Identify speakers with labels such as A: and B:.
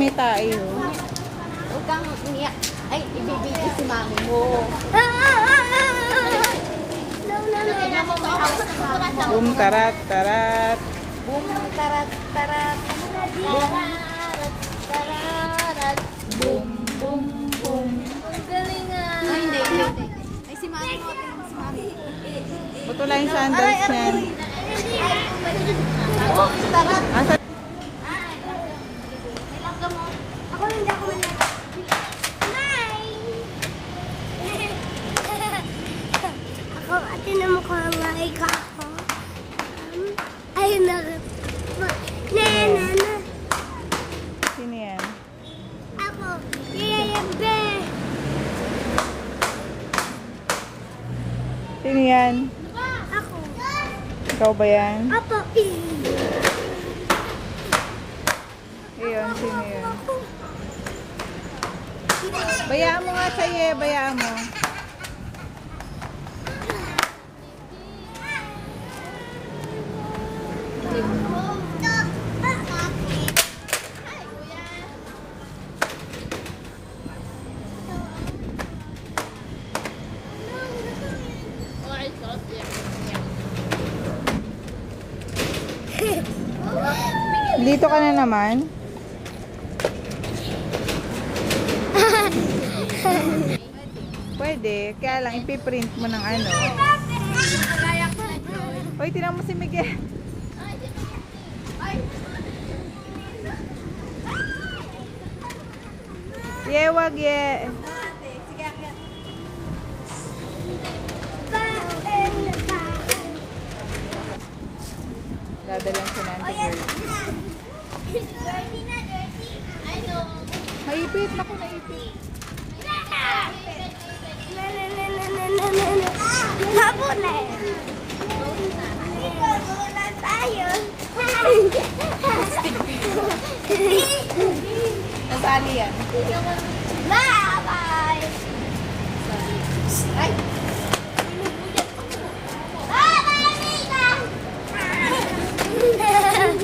A: May tayo.
B: Huwag kang umiyak. Ay, ibibigay si mami mo.
A: Boom, tarat, tarat.
B: Boom, tarat, tarat. Boom, tarat, boom, boom, boom. Ang galing ah. Ay, hindi. Ay, si mami mo. Si mami.
A: Buto lang yung sandals niyan.
B: Boom, tarat.
A: Asa?
B: Ako hindi ako man.
C: Ako, ate na mo ko ang maika ako. Ay, na.
A: Sino yan?
C: Ako. Yayayambe.
A: Sino yan?
C: Ako.
A: Ikaw ba yan?
C: Apo.
A: Ayun, sino yun? Bayaan mo nga sa'yo, bayaan mo. Dito ka na naman. Pwede, kaya lang ipiprint mo ng ano. Hoy, tinan mo si Miguel. Ye, wag ye. Dadalan si Nancy Girl. Maipit, naku naipit.
C: Hapon na eh. Hapunan tayo.
A: Nasali yan.
C: Bye-bye.